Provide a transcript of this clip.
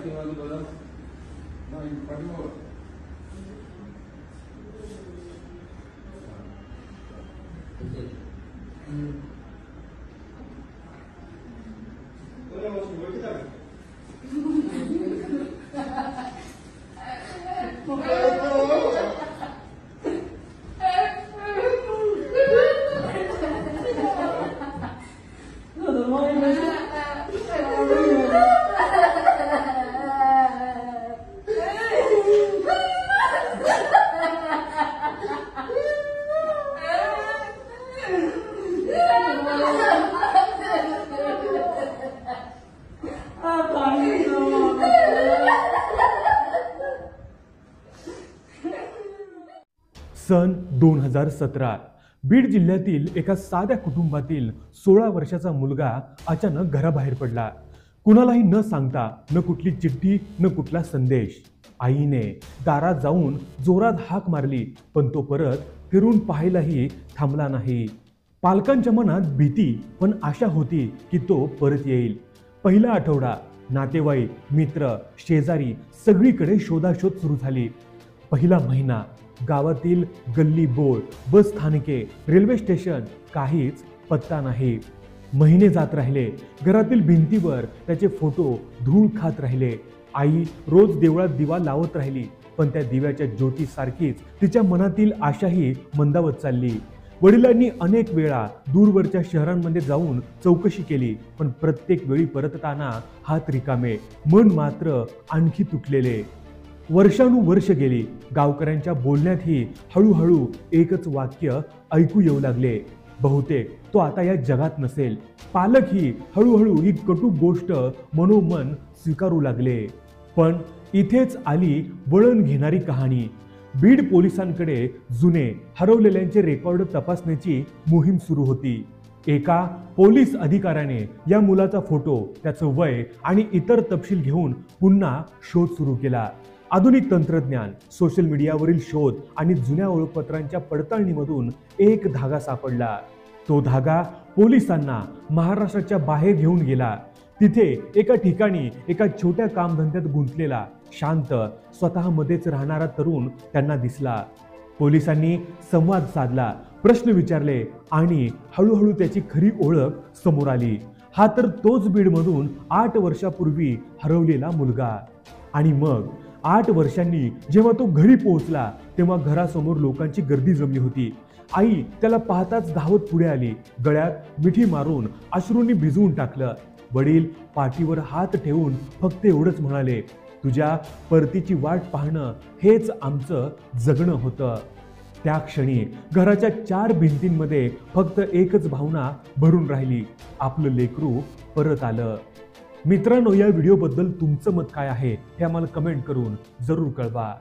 पाठीमागे बघा. नाही पाठीमागे. सन 2017 बीड जिल्ह्यातील एका साध्या कुटुंबातील 16 वर्षाचा मुलगा अचानक घराबाहेर पडला. कुणालाही न सांगता, न कुठली चिठ्ठी, न कुठला संदेश. आईने दारात जाऊन जोरात हाक मारली, पण तो परत फिरून पाहायलाही थांबला नाही. पालकांच्या मनात भीती पण आशा होती की तो परत येईल. पहिला आठवडा नातेवाईक, मित्र, शेजारी सगळीकडे शोधाशोध सुरू झाली. पहिला महिना गावातील गल्ली बोळ, बस स्थानके, रेल्वे स्टेशन, काहीच पत्ता नाही. महिने जात राहिले. घरातील भिंतीवर त्याचे फोटो धूळ खात राहिले. आई रोज देवळात दिवा लावत राहिली, पण त्या दिव्याच्या ज्योतीसारखीच तिच्या मनातील आशाही मंदावत चालली. वडिलांनी अनेक वेळा दूरवरच्या शहरांमध्ये जाऊन चौकशी केली, पण प्रत्येक वेळी परतताना हात रिकामे, मन मात्र आणखी तुटलेले. वर्षानुवर्ष गेली. गावकऱ्यांच्या बोलण्यातही हळूहळू एकच वाक्य ऐकू येऊ लागले, बहुतेक तो आता या जगात नसेल. पालकही हळूहळू ही कटू गोष्ट मनोमन स्वीकारू लागले. पण इथेच आली वळण घेणारी कहाणी. बीड पोलिसांकडे जुने हरवलेल्यांचे रेकॉर्ड तपासण्याची मोहीम सुरू होती. एका पोलीस अधिकाऱ्याने या मुलाचा फोटो, त्याचं वय आणि इतर तपशील घेऊन पुन्हा शोध सुरू केला. आधुनिक तंत्रज्ञान, सोशल मीडियावरील शोध आणि जुन्या ओळखपत्रांच्या पडताळणीमधून एक धागा सापडला. तो धागा पोलिसांना महाराष्ट्राच्या बाहेर घेऊन गेला. तिथे एका ठिकाणी एका छोट्या कामधंद्यात गुंतलेला, शांत, स्वतःमध्येच राहणारा तरुण त्यांना दिसला. पोलिसांनी संवाद साधला, प्रश्न विचारले आणि हळूहळू त्याची खरी ओळख समोर आली. हा तर तोच बीडमधून 8 वर्षापूर्वी हरवलेला मुलगा. आणि मग 8 वर्षांनी जेव्हा तो घरी पोहोचला, तेव्हा घरासमोर लोकांची गर्दी जमली होती. आई त्याला पाहताच धावत पुढे आली, गळ्यात मिठी मारून अश्रूंनी भिजवून टाकलं. वडील पाठीवर हात ठेवून फक्त एवढंच म्हणाले, तुझ्या परतीची वाट पाहणं हेच आमचं जगणं होतं. त्या क्षणी घराच्या 4 भिंतींमध्ये फक्त एकच भावना भरून राहिली, आपलं लेकरू परत आलं. मित्रांनो, या व्हिडिओबद्दल तुमचं मत काय आहे हे आम्हाला कमेंट करून जरूर कळवा.